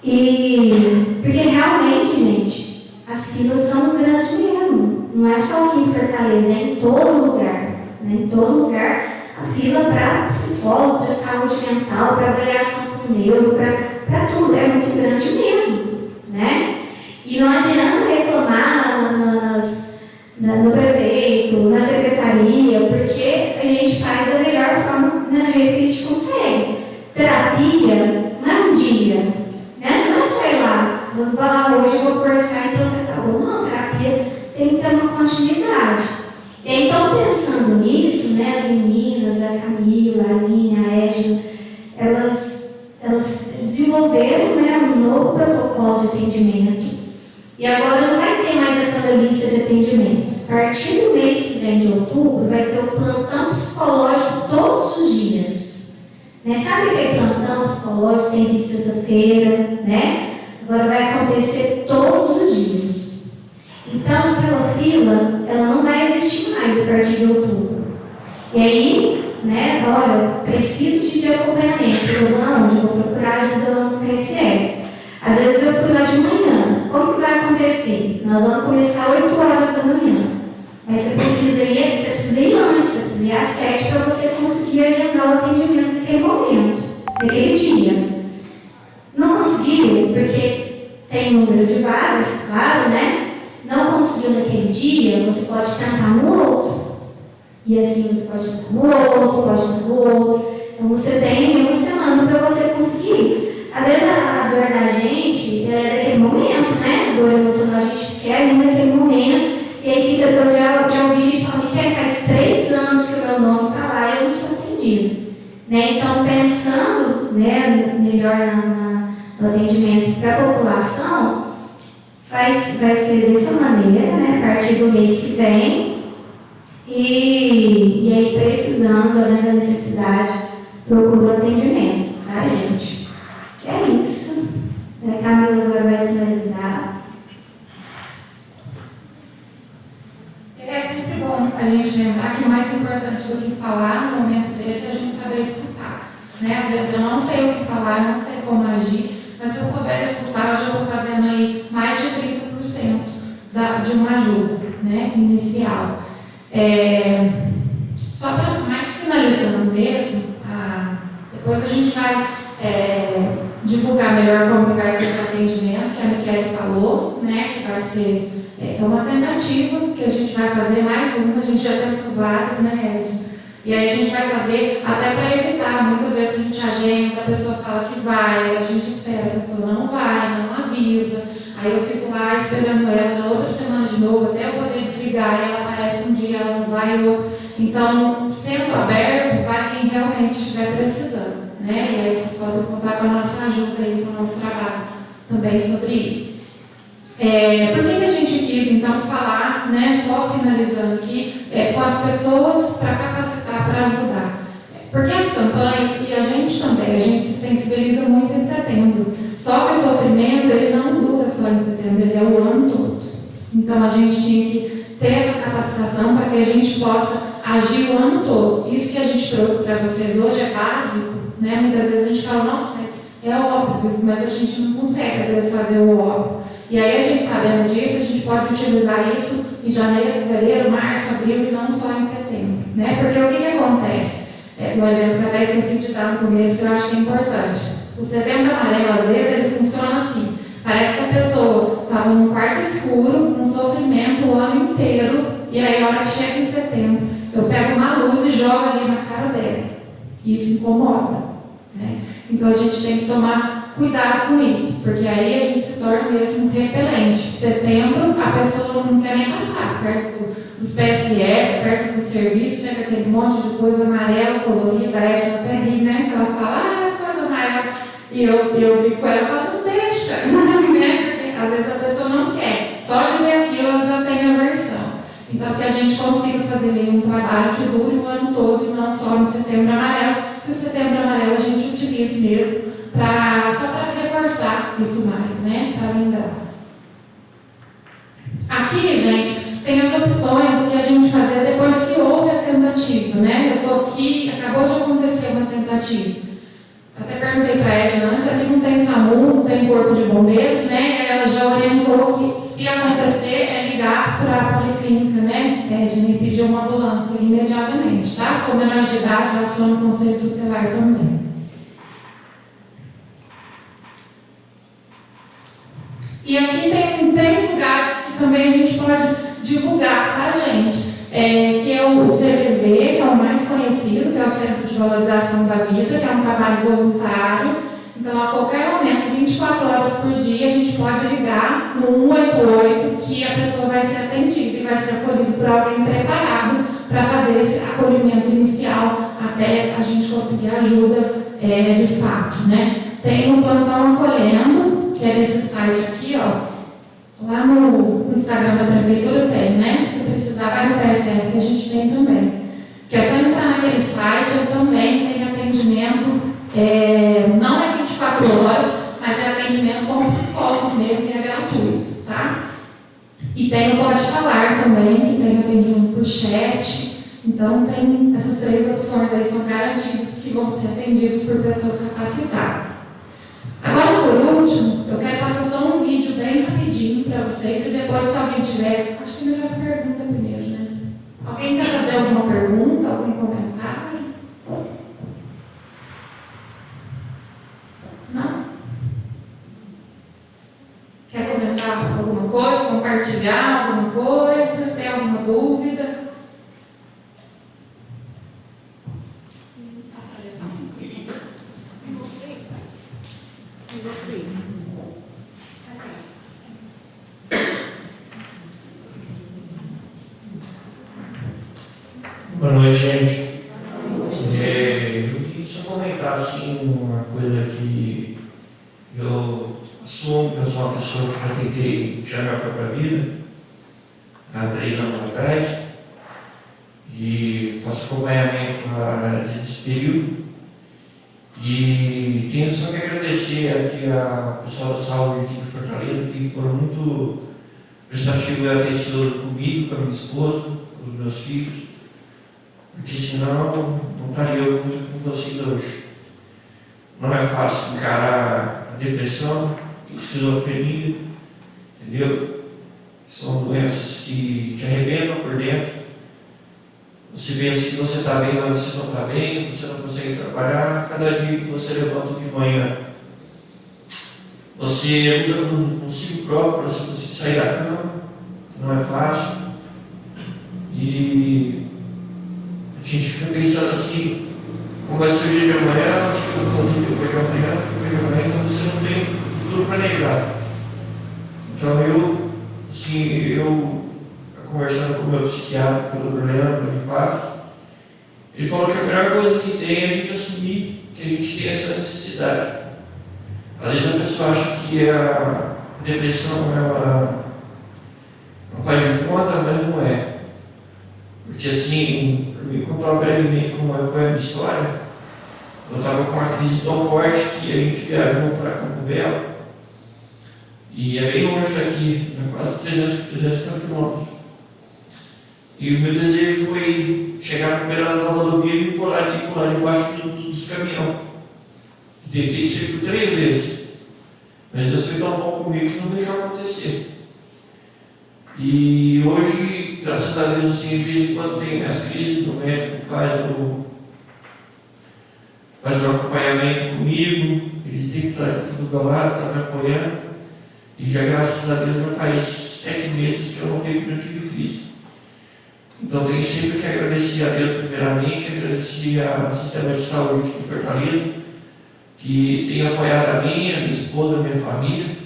Porque realmente, gente, as filas são grandes mesmo. Não é só aqui em Fortaleza, é em todo lugar. Né? Em todo lugar, a fila para psicólogo, para saúde mental, para avaliação com neuro, para tudo, é muito grande mesmo. Né? E não adianta reclamar no prefeito, na secretaria, porque a gente faz da melhor forma, né, do jeito que a gente consegue. Terapia não é um dia, né? Você não sai lá, vou lá hoje, vou conversar e pronto, acabou. Não, terapia tem que ter uma continuidade. E então, pensando nisso, né, as meninas, a Camila, a Aline, a Égida, elas desenvolveram, né, um novo protocolo de atendimento. E agora não vai ter mais aquela lista de atendimento. A partir do mês que vem de outubro, vai ter o plantão psicológico todos os dias. Né? Sabe aquele plantão psicológico que tem de sexta-feira? Né? Agora vai acontecer todos os dias. Então, aquela fila, ela não vai existir mais a partir de outubro. E aí, né, olha, preciso de acompanhamento. Eu vou aonde? Eu vou procurar ajuda lá no PSF. Às vezes eu fui lá de manhã. Como que vai acontecer? Nós vamos começar às 8 horas da manhã. Mas você precisa ir antes, você precisa ir às 7 para você conseguir agendar o atendimento naquele momento, naquele dia. Não conseguiu, porque tem número de vagas, claro, né? Não conseguiu naquele dia, você pode tentar no outro. E assim você pode tentar no outro, pode tentar no outro. Então você tem uma semana para você conseguir. Às vezes a dor da gente é daquele momento, né? A dor emocional a gente quer ir naquele momento. E aí fica, eu já ouvi gente falando que faz 3 anos que o meu nome está lá e eu não sou atendido. Né? Então, pensando, né, melhor no atendimento para a população, vai ser dessa maneira, né? A partir do mês que vem. E aí, precisando, né, da necessidade, procura o atendimento, tá, gente? É isso. A Camila agora vai finalizar. É sempre bom a gente lembrar que o mais importante do que falar no momento desse é a gente saber escutar. Né? Às vezes eu não sei o que falar, não sei como agir, mas se eu souber escutar, eu já estou fazendo aí mais de 30% de uma ajuda, né, inicial. Só para mais finalizando mesmo, depois a gente vai divulgar melhor como que vai ser esse atendimento, que a Michele falou, né, que vai ser uma tentativa que a gente vai fazer, mais uma, a gente já tentou várias, né, Ed? E aí a gente vai fazer até para evitar, muitas vezes a gente agenda, a pessoa fala que vai, a gente espera, a pessoa não vai, não avisa, aí eu fico lá esperando ela na outra semana de novo, até eu poder desligar, e ela aparece um dia, ela não vai, outro. Então, sendo aberto, vai quem realmente estiver precisando. Né? E aí vocês podem contar com a nossa ajuda aí, com o nosso trabalho também sobre isso. Por que a gente quis então falar, né, só finalizando aqui, com as pessoas para capacitar, para ajudar? Porque as campanhas, e a gente também, a gente se sensibiliza muito em setembro. Só que o sofrimento, ele não dura só em setembro, ele é o ano todo. Então a gente tinha que ter essa capacitação para que a gente possa agir o ano todo. Isso que a gente trouxe para vocês hoje é básico. Né? Muitas vezes a gente fala, nossa, mas é óbvio, mas a gente não consegue às vezes fazer o óbvio. E aí a gente sabendo disso, a gente pode utilizar isso em janeiro, fevereiro, março, abril e não só em setembro. Né? Porque o que acontece? Um exemplo que até esqueci de dar no começo, que eu acho que é importante. O setembro amarelo, às vezes, ele funciona assim. Parece que a pessoa estava num quarto escuro, num sofrimento o ano inteiro, e aí a hora que chega em setembro, eu pego uma luz e jogo ali na cara dela. Isso incomoda. Né? Então a gente tem que tomar cuidado com isso, porque aí a gente se torna mesmo repelente. Setembro, a pessoa não quer nem passar perto dos PSF, perto do serviço, né, com aquele monte de coisa amarela, colorida, a Edna até ri, né, que ela fala, essa coisa amarela. E eu vi com ela e falo, não deixa, né? Porque às vezes a pessoa não quer. Só de ver aquilo ela já tem aversão. Então, que a gente consiga fazer um trabalho que dure o ano todo e não só no setembro amarelo, porque o setembro amarelo a gente utiliza mesmo só para reforçar isso mais, né? Para lembrar. opções do que a gente fazer depois que houve a tentativa, né? Eu estou aqui, acabou de acontecer uma tentativa. Até perguntei para a Edna antes, aqui não tem SAMU, não tem corpo de bombeiros, né? Ela já orientou que, se acontecer, é ligar para a policlínica, né, Edna, e pedir uma ambulância imediatamente, tá? Se for menor de idade, aciona o conselho tutelar também. E aqui tem 3 lugares que também a gente pode divulgar, tá, gente? Que é o CVV, que é o mais conhecido, que é o Centro de Valorização da Vida, que é um trabalho voluntário. Então, a qualquer momento, 24 horas por dia, a gente pode ligar no 188, que a pessoa vai ser atendida e vai ser acolhida por alguém preparado para fazer esse acolhimento inicial até a gente conseguir ajuda de fato, né? Tem um plantão acolhendo, que é desse site aqui, ó. Lá no Instagram da Prefeitura tem, né? Se precisar, vai no PSF, que a gente tem também. Que é só entrar naquele site, eu também tenho atendimento, não é 24 horas, mas é atendimento com psicólogos mesmo, e é gratuito, tá? E tem o Pode Falar também, que tem atendimento por chat. Então, tem essas 3 opções aí, são garantidas que vão ser atendidos por pessoas capacitadas. Agora, por último, eu quero passar só um vídeo bem rapidinho para vocês e depois, se alguém tiver, acho que melhor pergunta primeiro, né? Alguém quer fazer alguma pergunta, algum comentário? Não? Quer comentar alguma coisa, compartilhar alguma coisa, ter alguma dúvida? Boa noite, gente. Eu queria só comentar assim, uma coisa que eu assumo que eu sou uma pessoa que já tentei tirar minha própria vida há 3 anos atrás e faço acompanhamento nesse período. E tenho só que agradecer aqui a pessoal da saúde aqui de Fortaleza, que foram muito prestativos e atenciosos comigo, com a minha esposa, com os meus filhos, porque senão não estaria eu junto com vocês hoje. Não é fácil encarar a depressão e esquizofrenia, entendeu? São doenças que te arrebentam por dentro. Você pensa que você está bem, mas você não está bem, você não consegue trabalhar. Cada dia que você levanta de manhã, você luta consigo próprio para você conseguir sair da cama, que não é fácil. E a gente fica pensando assim, como vai ser o dia de amanhã, o que eu vou fazer depois de amanhã, então você não tem futuro planejado. Então eu conversando com o meu psiquiatra, pelo Leandro de Passo, ele falou que a melhor coisa que tem é a gente assumir que a gente tem essa necessidade. Às vezes a pessoa acha que a depressão ela não faz de conta, mas não é. Porque assim, para me contar brevemente como foi a minha história, eu estava com uma crise tão forte que a gente viajou para Campo Belo, e é bem longe daqui, quase 300 quilômetros. E o meu desejo foi chegar na beira da rodovia e pular debaixo dos caminhões. Tentei ser por 3 vezes, mas Deus foi tão bom comigo que não deixou acontecer. E hoje, graças a Deus, assim, de vez em quando tem as crises, o médico faz o acompanhamento comigo, eles têm que estar junto do meu lado, estão me apoiando. E já, graças a Deus, já faz 7 meses que eu não tive crise. Então, tenho sempre que agradecer a Deus, primeiramente, agradecer ao sistema de saúde aqui de Fortaleza, que tem apoiado a minha esposa, a minha família,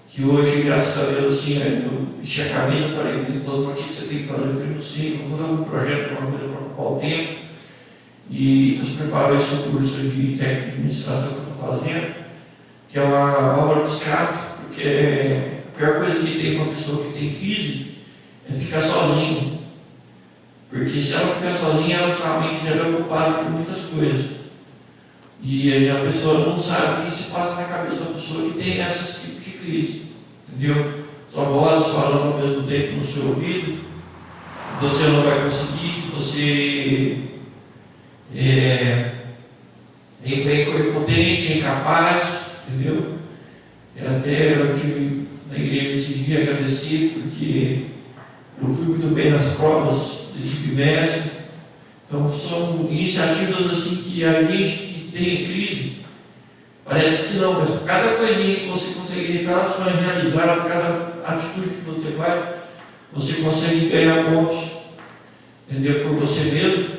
que hoje, graças a Deus, assim, eu vesti a camisa, falei, minha esposa, o que você tem que fazer? Eu falei, não sei, eu vou dar um projeto, uma coisa para ocupar o tempo, e nos preparou esse curso de técnico de administração que eu estou fazendo, que é uma válvula de escape, porque a pior coisa que tem uma pessoa que tem crise é ficar sozinha. Porque se ela ficar sozinha, ela somente já é ocupada por muitas coisas. E a pessoa não sabe o que se passa na cabeça da pessoa que tem esses tipos de crise. Entendeu? Sua voz falando ao mesmo tempo no seu ouvido, você não vai conseguir, que você é impotente, é incapaz, entendeu? Até eu tive na igreja esse dia agradecer, porque eu fui muito bem nas provas desse bimestre. Então são iniciativas assim que a gente que tem crise, parece que não, mas cada coisinha que você consegue, cada sonho realizado, cada atitude que você faz, você consegue ganhar pontos, entendeu? Por você mesmo.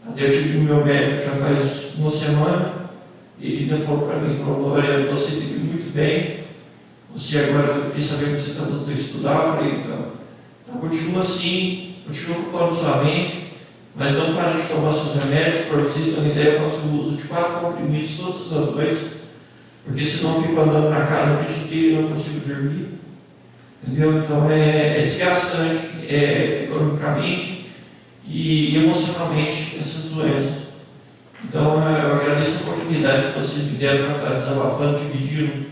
Até eu tive o meu médico já faz uma semana, ele ainda falou para mim, falou, olha, você teve muito bem, você agora, eu fiquei sabendo que você está voltando a estudar, eu falei, então continua assim, continua ocupando sua mente, mas não para de tomar seus remédios. Para vocês terem ideia, eu faço o uso de 4 comprimidos todas as noites, porque senão eu fico andando na casa o dia inteiro e não consigo dormir, entendeu? Então é desgastante, economicamente e emocionalmente essas doenças. Então eu agradeço a oportunidade que vocês me deram para estar desabafando, dividindo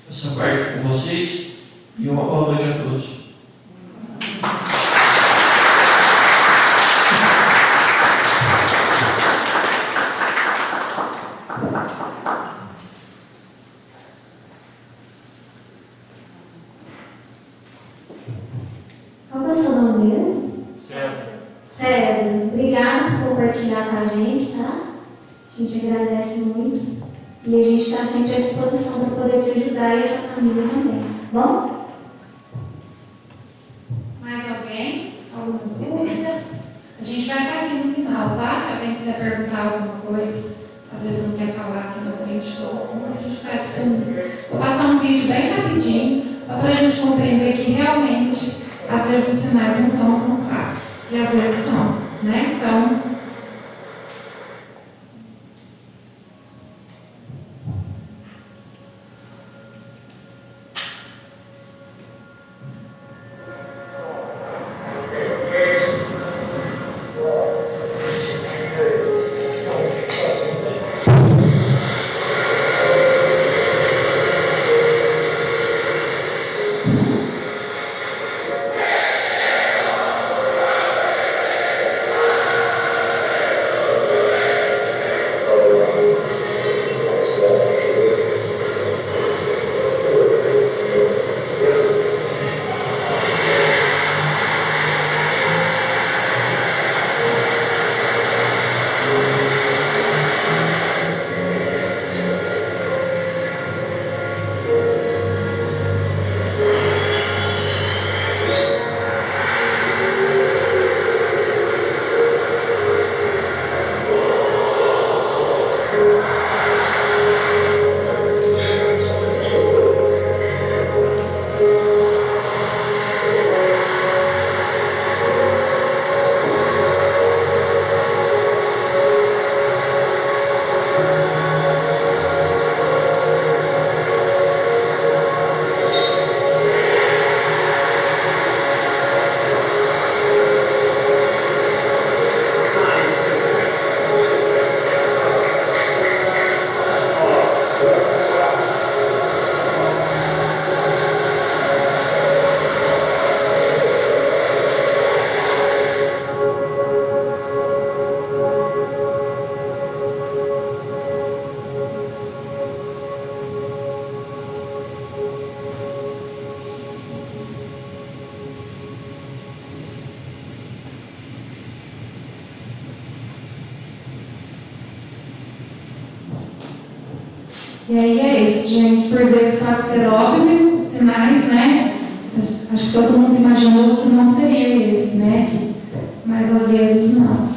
essa parte com vocês, e uma boa noite a todos. Qual que é o seu nome mesmo? César, obrigada por compartilhar com a gente, tá? A gente agradece muito. E a gente está sempre à disposição para poder te ajudar e a sua família também, tá bom? Mais alguém? Alguma dúvida? A gente vai estar aqui no final, tá? Se alguém quiser perguntar alguma coisa, às vezes não quer falar aqui na frente de todo mundo, a gente está disponível. Vou passar um vídeo bem rapidinho, só para a gente compreender que realmente, às vezes os sinais não são tão claros, e às vezes são, né? Então, e aí é isso, gente. Por vezes pode ser óbvio, sinais, né? Acho que todo mundo imaginou que não seria esse, né? Mas às vezes não.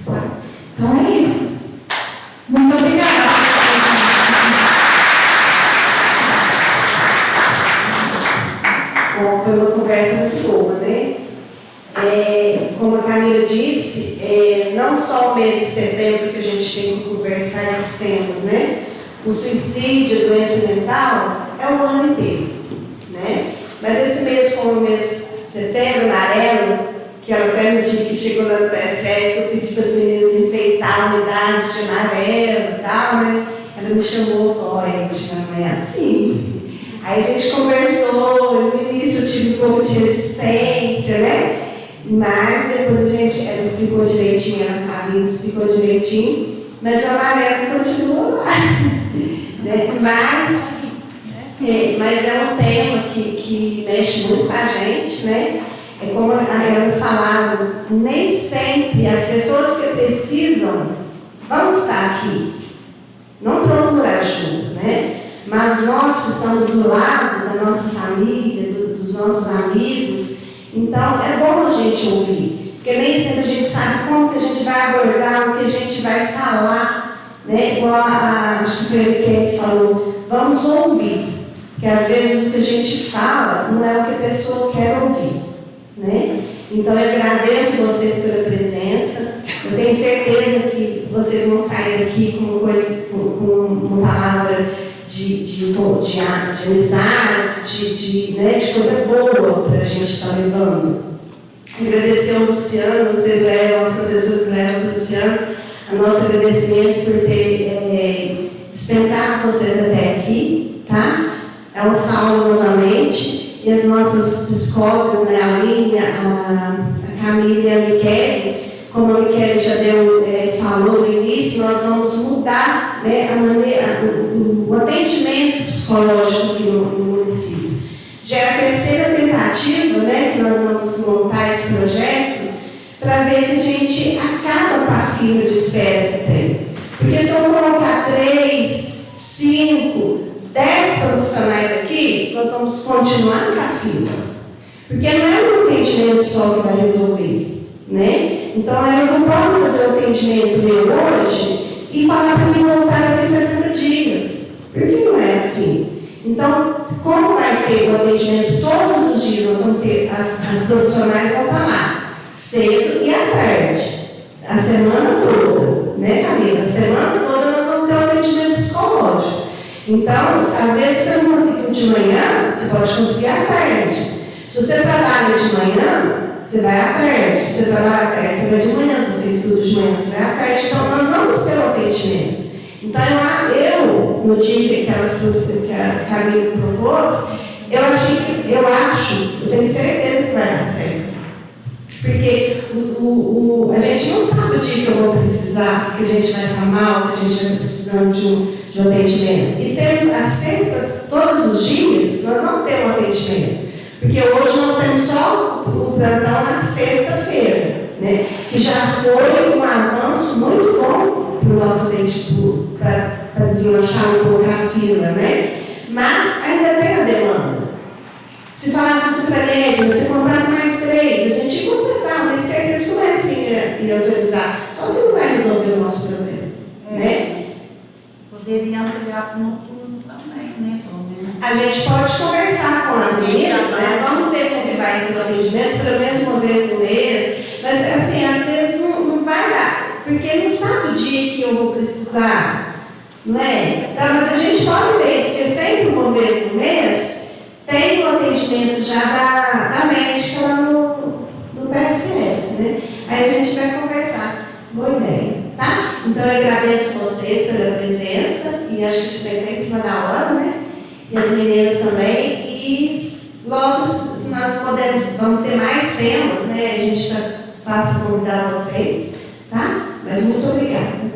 Tá? Então é isso. Muito obrigada. Bom, foi uma conversa muito boa, né? Como a Camila disse, não só o mês de setembro que a gente tem que conversar esses temas, né? O suicídio, a doença mental, é o ano inteiro, né? Mas esse mês, como o mês de setembro, amarelo, que ela até no dia que chegou lá no PSF, eu pedi para as meninas enfeitar a unidade de amarelo e tal, né? Ela me chamou e falou, olha, não é assim. Aí a gente conversou, no início eu tive um pouco de resistência, né? Mas depois ela explicou direitinho, a cabine explicou direitinho, mas o amarelo continua lá. Né? Mas é um tema que mexe muito com a gente, né? É como elas falaram, nem sempre as pessoas que precisam vão estar aqui. Não procura ajuda, né? Mas nós que estamos do lado da nossa família, dos nossos amigos, então é bom a gente ouvir, porque nem sempre a gente sabe como que a gente vai abordar, o que a gente vai falar, né? Igual acho que foi o que falou, vamos ouvir, porque às vezes o que a gente fala não é o que a pessoa quer ouvir, né? Então eu agradeço vocês pela presença, eu tenho certeza que vocês vão sair daqui com uma palavra de amizade, né, de coisa boa para a gente estar levando. Agradecer ao Luciano, vocês levam, aos professores levam ao Luciano, a nosso agradecimento por ter dispensado vocês até aqui, tá? É uma aula novamente, e as nossas psicólogas, né, a Aline, a Camila e a Michele, como a Michele já falou no início, nós vamos mudar, né, a maneira, o atendimento psicológico aqui no município. Já é a terceira tentativa, né, que nós vamos montar esse projeto para ver se a gente acaba com a fila de espera que tem. Porque se eu colocar 3, 5, 10 profissionais aqui, nós vamos continuar com a fila. Porque não é um atendimento só que vai resolver, né? Então, elas não podem fazer o atendimento meu hoje e falar para mim voltar daqui 60 dias. Porque não é assim. Então, como vai ter o atendimento todos os dias, nós vamos ter, as profissionais vão estar lá, cedo e à tarde, a semana toda, né, Camila? A semana toda nós vamos ter o atendimento psicológico. Então, às vezes você não conseguiu de manhã, você pode conseguir à tarde. Se você trabalha de manhã, você vai à tarde. Se você trabalha à tarde, você vai de manhã. Se você estuda de manhã, você vai à tarde. Então, nós vamos ter o atendimento. Então, eu no dia que a Camila propôs, eu tenho certeza que vai dar certo. Porque a gente não sabe o dia que eu vou precisar, que a gente vai estar mal, que a gente vai estar precisando de um atendimento. E tendo as sextas, todos os dias, nós vamos ter um atendimento. Porque hoje nós temos só o plantão na sexta-feira, né? Que já foi um avanço muito bom para o nosso atendimento, para deslanchar um pouco a fila, né? Mas ainda tem a demanda. Se falasse assim para a Edna, você comprar mais 3, a gente ia completar, tem certeza que não é assim e autorizar. Só que não vai resolver o nosso problema, né? Poderia ampliar para o noturno também, né? A gente pode conversar com as meninas, né? Vamos ver como que vai ser o atendimento, pelo menos uma vez no mês. Mas, assim, às vezes não vai dar, porque não sabe o dia que eu vou precisar, não é? Então, mas a gente pode ver isso, porque sempre uma vez no mês tem o atendimento já da médica lá no PSF, né? Aí a gente vai conversar. Boa ideia, tá? Então, eu agradeço vocês pela presença, e acho que a gente tem até em cima da hora, né? E as meninas também, e logo, se nós vamos ter mais temas, né? A gente passa a convidar vocês, tá? Mas muito obrigada.